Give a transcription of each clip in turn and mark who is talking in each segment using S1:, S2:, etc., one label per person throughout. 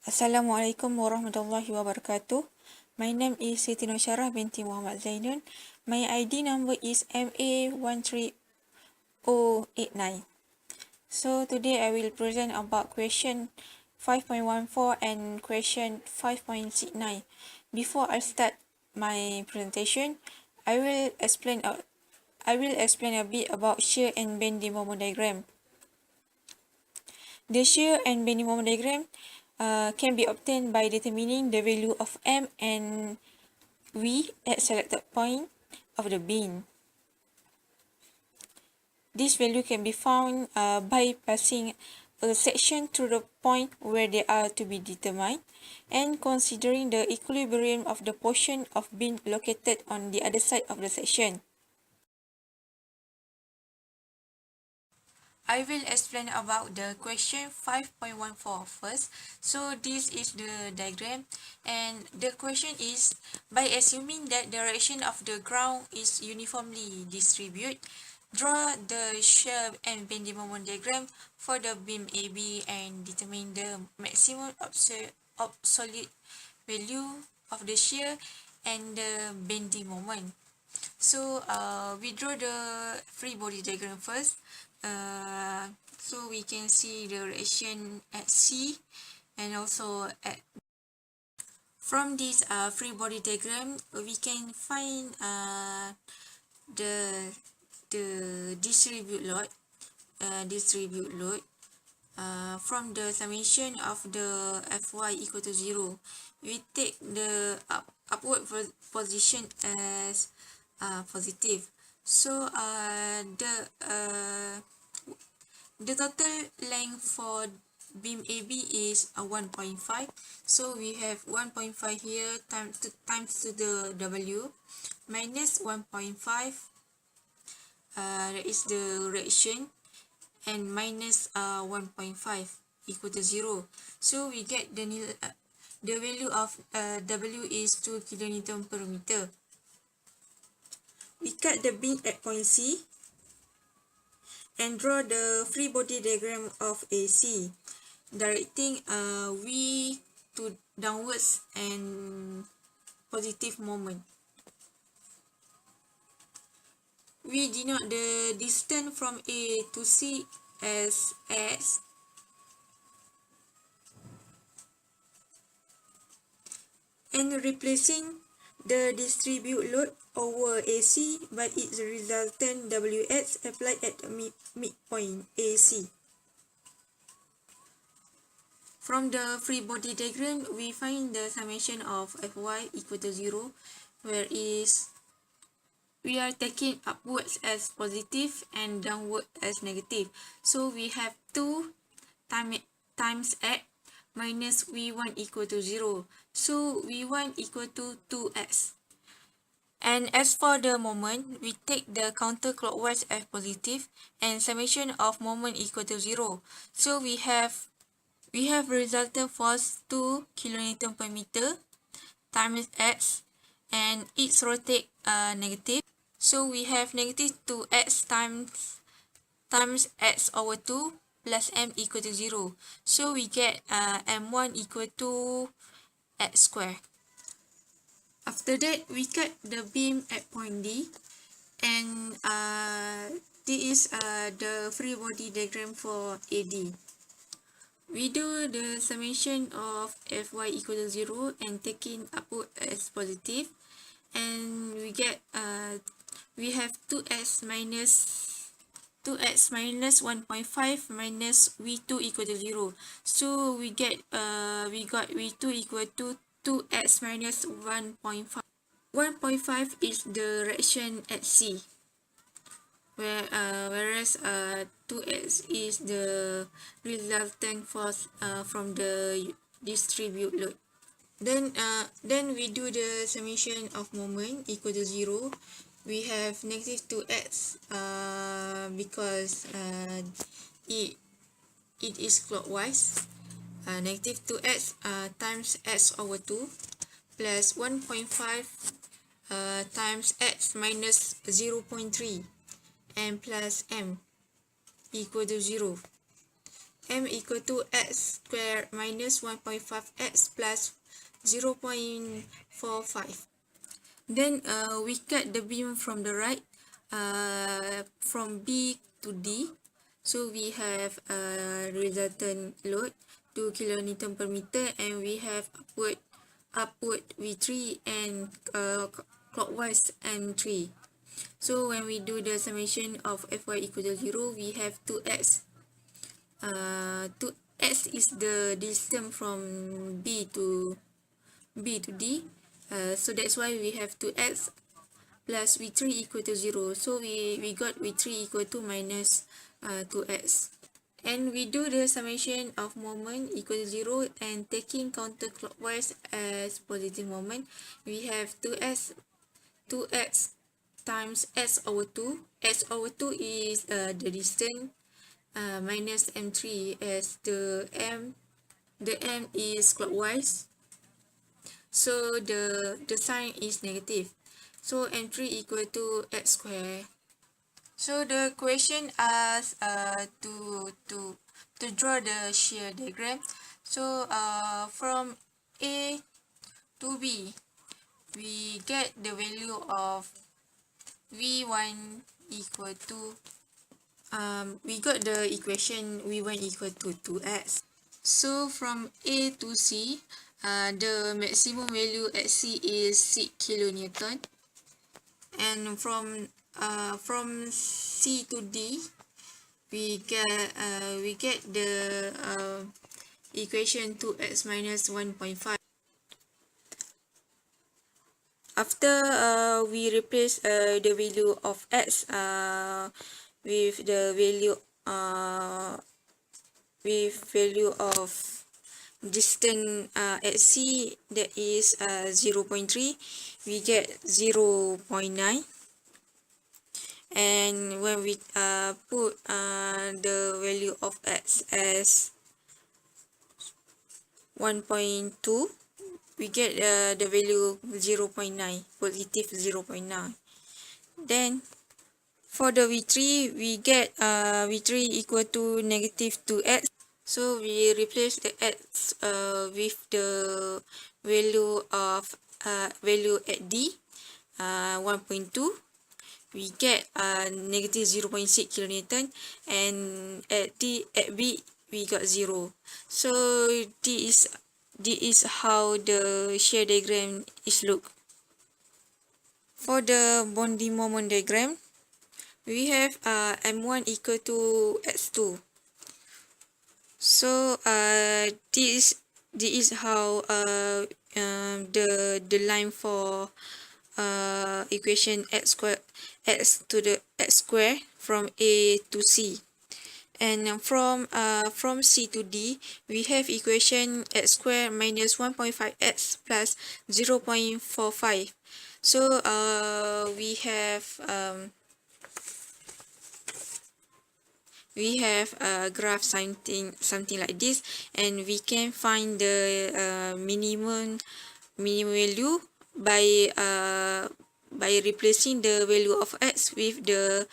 S1: Assalamualaikum warahmatullahi wabarakatuh. My name is Siti Nosyarah binti Muhammad Zainun. My ID number is MA13089. So today I will present about question 5.14 and question 5.69. Before I start my presentation, I will explain a bit about shear and bending moment diagram. The shear and bending moment diagram can be obtained by determining the value of M and V at selected point of the beam. This value can be found by passing a section through the point where they are to be determined and considering the equilibrium of the portion of beam located on the other side of the section. I will explain about the question 5.14 first. So this is the diagram and the question is, by assuming that the direction of the ground is uniformly distributed, draw the shear and bending moment diagram for the beam AB and determine the maximum absolute value of the shear and the bending moment. So we draw the free body diagram first. So we can see the direction at C and also at. From this free body diagram, we can find the distribute load from the summation of the Fy equal to 0. We take the upward position as positive. So the total length for beam AB is 1.5. So we have 1.5 here times to the W minus 1.5. That is the reaction, and minus 1.5 equal to 0. So we get the value of W is 2 kN per meter. We cut the beam at point C and draw the free body diagram of AC, directing V to downwards and positive moment. We denote the distance from A to C as S and replacing the distribute load over AC by its resultant WX applied at the midpoint AC. From the free body diagram, we find the summation of Fy equal to 0, where is we are taking upwards as positive and downward as negative. So we have 2 times X minus V1 equal to 0. So V1 equal to 2x. And as for the moment, we take the counterclockwise as positive and summation of moment equal to 0. So we have resultant force 2 kN per meter times x, and it's rotate negative. So we have negative 2x times x over 2 plus m equal to 0. So we get m1 equal to x square. After that, we cut the beam at point D, and this is the free body diagram for AD. We do the summation of Fy equal to 0 and taking upward as positive, and we get we have 2x minus 1.5 minus V2 equal to 0. So we got V2 equal to 2x minus 1.5. 1.5 is the reaction at C, whereas 2x is the resultant force from the distribute load. Then we do the summation of moment equal to 0. We have negative 2x because it is clockwise. Negative 2x times x over 2 plus 1.5 times x minus 0.3 and plus m equal to 0. m equal to x squared minus 1.5x plus 0.45. Then we cut the beam from the right, from B to D. So we have resultant load 2 kilonewton per meter, and we have upward V3 and clockwise M3. So when we do the summation of Fy equal to 0, we have 2x. 2x is the distance from B to D. So that's why we have 2x plus V3 equal to 0. So we got V3 equal to minus 2x. And we do the summation of moment equal to 0, and taking counterclockwise as positive moment, we have 2x times s over 2. S over 2 is the distance, minus m3, as the m is clockwise, so the sign is negative. So m3 equal to x squared. So the question asks to draw the shear diagram. So from A to B, we get the value of V1 equal to we got the equation V1 equal to 2x. So from A to C, the maximum value at C is 6 kilonewton, and from C to D, we get the equation 2x minus 1.5. After we replace the value of x with the value of distance at C, that is 0.3, we get 0.9. And when we put the value of x as 1.2, we get the value 0.9, positive 0.9. Then for the V3, we get V3 equal to negative 2x. So we replace the x with the value of value at D, 1.2. We get negative 0.6 kilonewton, and at B we got 0. So this is how the shear diagram is look. For the bonding moment diagram, we have M1 equal to x2. So this is how the line for equation x to the x square from A to C. And from C to D, we have equation x squared minus 1.5x plus 0.45. So we have a graph something like this, and we can find the minimum value by replacing the value of x with the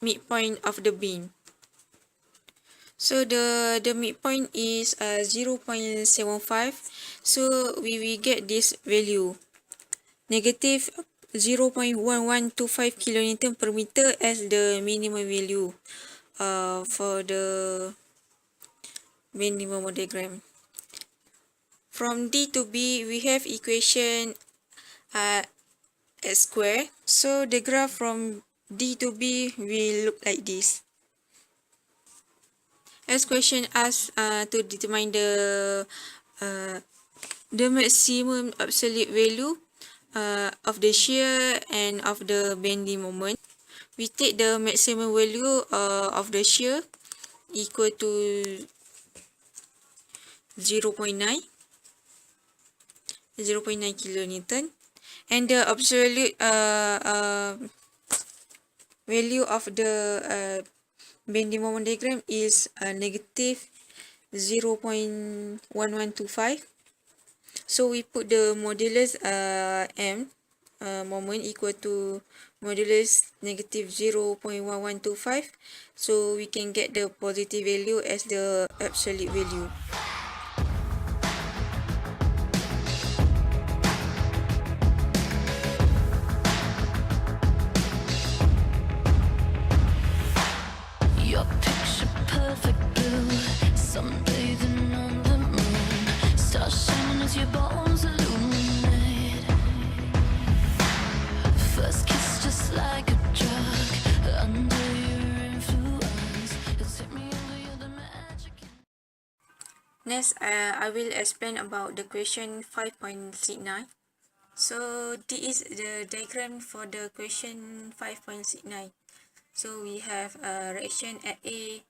S1: midpoint of the beam. So the midpoint is 0.75. So we get this value, negative 0.1125 kilonewton per meter, as the minimum value for the minimum diagram. From D to B, we have equation x squared. So the graph from D to B will look like this. As question asks to determine the maximum absolute value of the shear and of the bending moment. We take the maximum value of the shear equal to 0.9 kilonewton, and the absolute value of the bending moment diagram is negative 0.1125. So we put the modulus m moment equal to modulus negative 0.1125, so we can get the positive value as the absolute value.
S2: Your picture perfect blue, sunbathing on the moon, stars shining as your bones illuminate. First kiss just like a drug, under your influence, it's hit me over, you're the magic.
S1: Next, I will explain about the question 5.69. So this is the diagram for the question 5.69. So we have a reaction at A,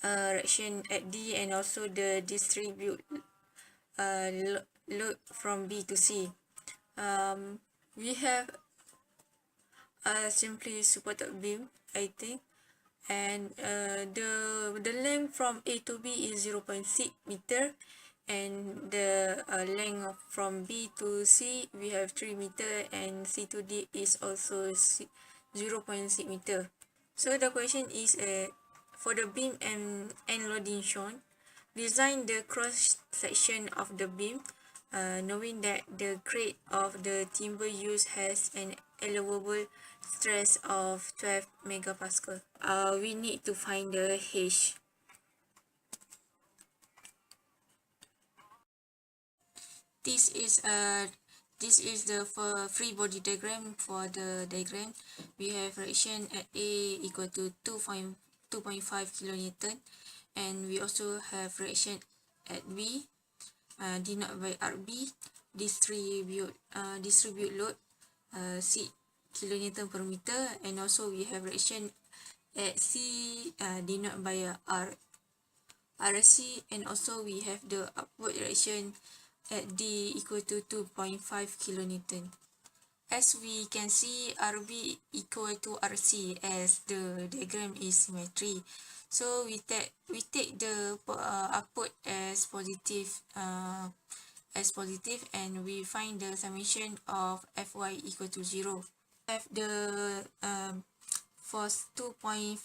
S1: a reaction at D, and also the distribute load from B to C. We have a simply supported beam, I think, and the length from A to B is 0.6 meter, and the length from B to C we have 3 meter, and C to D is also 0.6 meter. So the question is for the beam and loading shown, design the cross section of the beam, knowing that the grade of the timber used has an allowable stress of 12 megapascal. We need to find the H. This is the free body diagram. For the diagram, we have reaction at A equal to 2.5 kilonewton, and we also have reaction at B denoted by RB, distribute load 6 kilonewton per meter, and also we have reaction at C denoted by RC, and also we have the upward reaction at D equal to 2.5 kilonewton. As we can see, RB equal to RC as the diagram is symmetry. So we take the output as positive, and we find the summation of Fy equal to 0. Have the force 2.5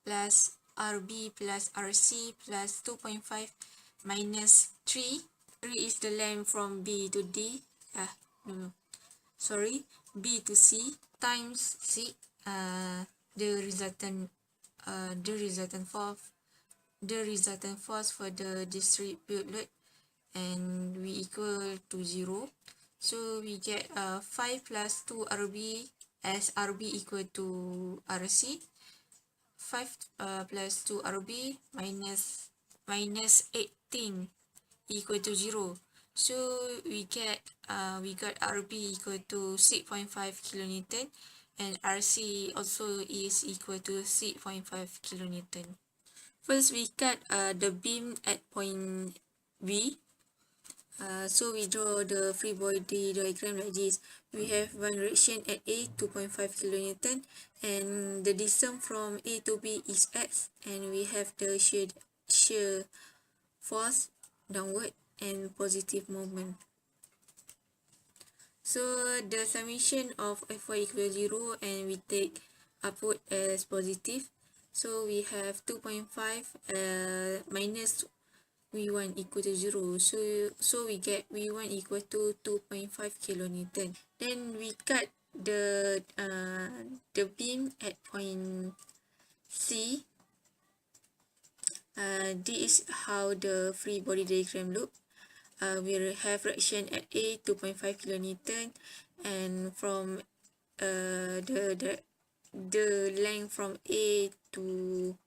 S1: plus RB plus RC plus 2.5 minus 3. 3 is the length from B to D. B to C times C. The resultant force for the distribute load, and we equal to 0. So we get 5 plus 2 RB as RB equal to RC. 5 plus 2 RB minus 18 equal to 0. So we got RB equal to 6.5 kilonewton, and RC also is equal to 6.5 kilonewton. First, we cut the beam at point B. So we draw the free body diagram like this. We have one reaction at A, 2.5 kilonewton, and the distance from A to B is x, and we have the shear force downward and positive moment. So the summation of Fy equals 0, and we take upward as positive. So we have 2.5 minus V1 equal to 0. So we get V1 equal to 2.5 kilonewton. Then we cut the beam at point C. This is how the free body diagram look. We have reaction at A 2.5 kilonewton, and from the length from A to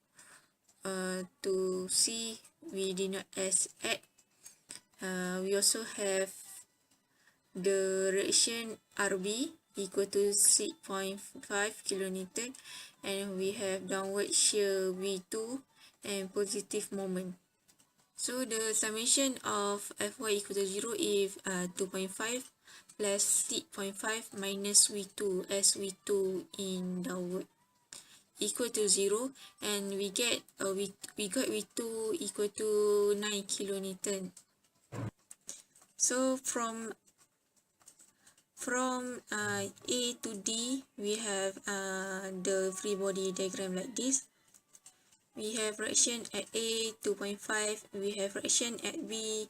S1: C we denote as at. We also have the reaction RB equal to 6.5 kilonewton, and we have downward shear V2 and positive moment. So the summation of Fy equal to 0 is 2.5 plus 6.5 minus V2 as V2 in downward equal to 0, and we got V2 equal to 9 kilonewton. So from From A to D, we have the free body diagram like this. We have reaction at A 2.5, we have reaction at B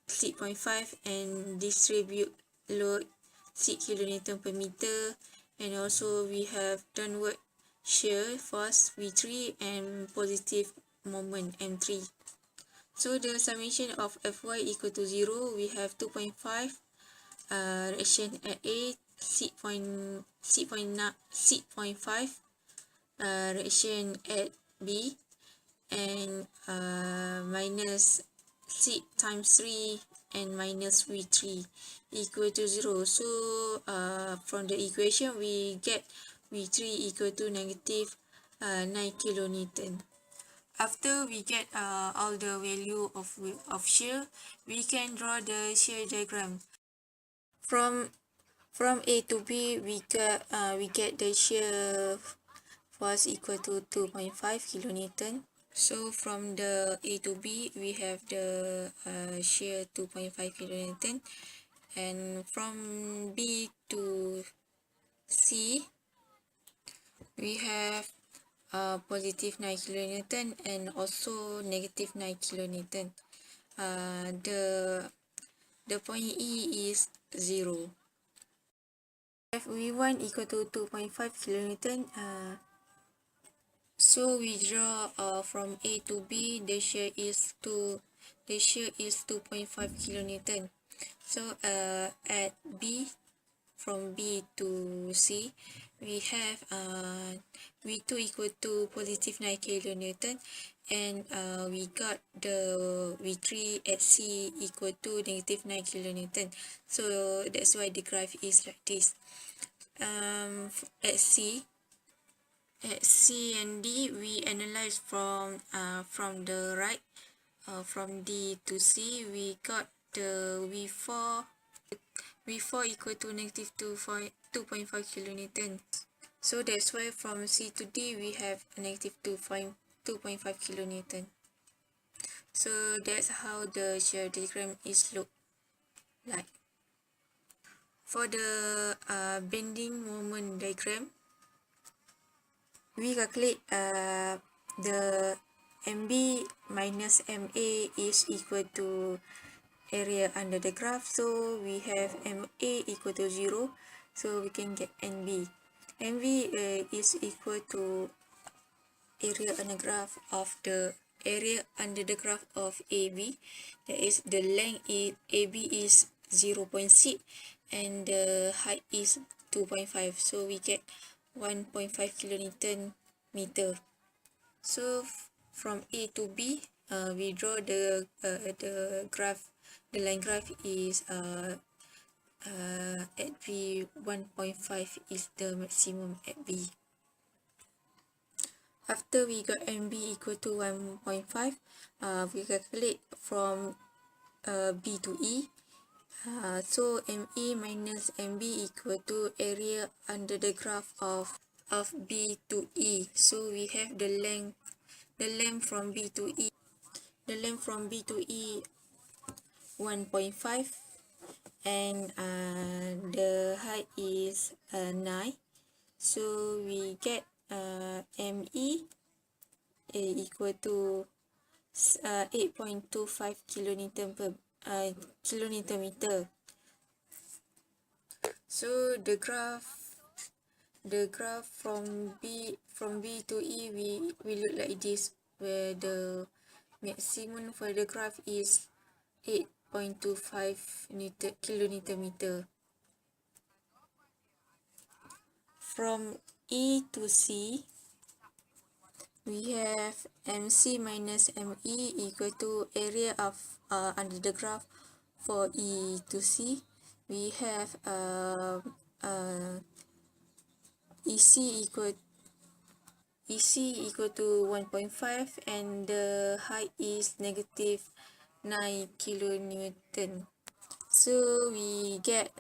S1: 6.5, and distribute load 6 kN per meter, and also we have downward shear force V3 and positive moment M3. So the summation of Fy equal to 0, we have 2.5 reaction at A 6.5 reaction at B, and minus 6 times 3 and minus V3 equal to 0. So from the equation we get V3 equal to negative 9 kilonewton. After we get all the value of shear, we can draw the shear diagram. From A to B, we get the shear force equal to 2.5 kilonewton. So from the A to B, we have the shear 2.5 kilonewton, and from B to C, we have positive 9 kilonewton and also negative 9 kilonewton. The point E is 0. V1 equal to 2.5 kilonewton. So we draw from A to B, the shear is 2.5 kilonewton. So at B, from B to C, we have V2 equal to positive 9 kilonewton, and we got the V3 at C equal to negative 9 kilonewton. So that's why the graph is like this. At C and D, we analyze from the right. From D to C, we got the V4 equal to negative 2.5 kilonewton. So that's why from C to D, we have negative 2.5 kilonewton. So that's how the shear diagram is look like. For the bending moment diagram, we calculate the MB minus MA is equal to area under the graph. So we have MA equal to 0, so we can get NB. NB is equal to area under graph of the area under the graph of AB. That is, the length is AB is 0.6 and the height is 2.5, so we get 1.5 kilonewton meter. So from A to B, we draw the graph. The line graph is at B 1.5 is the maximum at B. After we got MB equal to 1.5, we calculate from B to E. So ME minus MB equal to area under the graph of B to E. So we have the length from B to E. The length from B to E 1.5, and the height is 9. So we get ME equal to 8.25 kilonewton meter. So the graph from B to E we look like this, where the maximum for the graph is 8.25 kilonewton meter. From E to C, we have MC minus ME equal to area of under the graph. For E to C, we have EC equal to 1.5 and the height is negative 9 kilonewton. So we got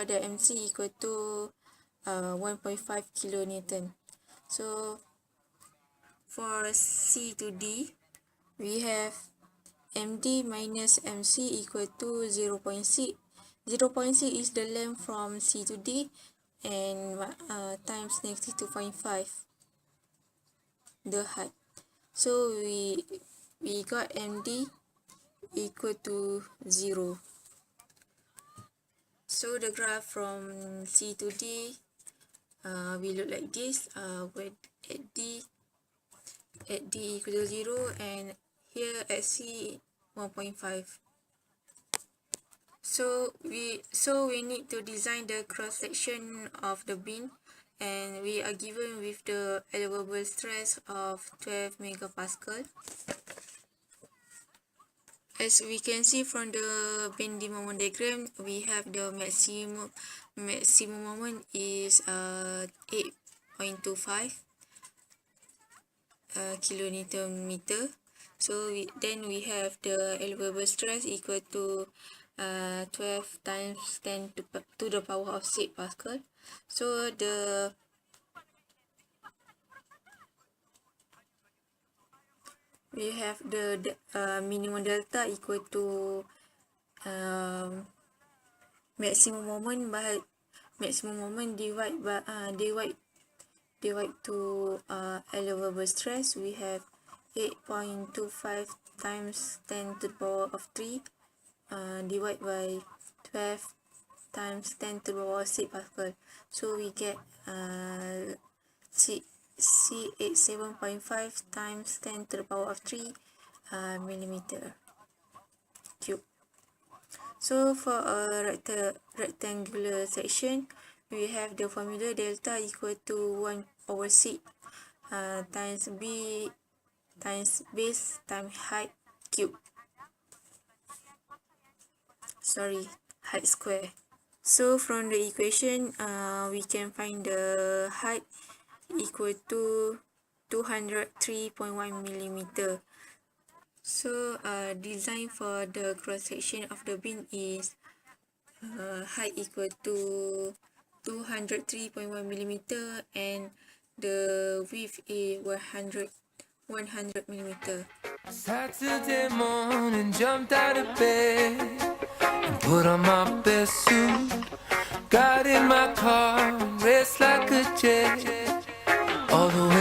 S1: the MC equal to 1.5 kilonewton. So for C to D, we have MD minus MC equal to 0.6. 0.6 is the length from C to D, and times negative 2.5 the height. So we got MD equal to 0. So the graph from C to D will look like this, where at D equal to 0, and here at C 1.5. So we need to design the cross section of the bin, and we are given with the allowable stress of 12 megapascal. As we can see from the bending moment diagram, we have the maximum moment is 8.25 kilonewton meter. So then we have the allowable stress equal to 12 times 10 to the power of 6 Pascal. So we have the minimum delta equal to maximum moment divide to allowable stress. We have 8.25 times 10 to the power of 3 divide by 12 times 10 to the power 6 Pascal. So we get C87.5 times 10 to the power of 3 millimeter cube. So for a rectangular section, we have the formula delta equal to 1/6 times b times base times height cube. Height square. So from the equation, we can find the height equal to 203.1 millimeter. So design for the cross section of the bin is height equal to 203.1 millimeter, and the width is 100 millimeter.
S3: Saturday morning, jumped out of bed and put on my best suit. Got in my car and raced like a jet all the way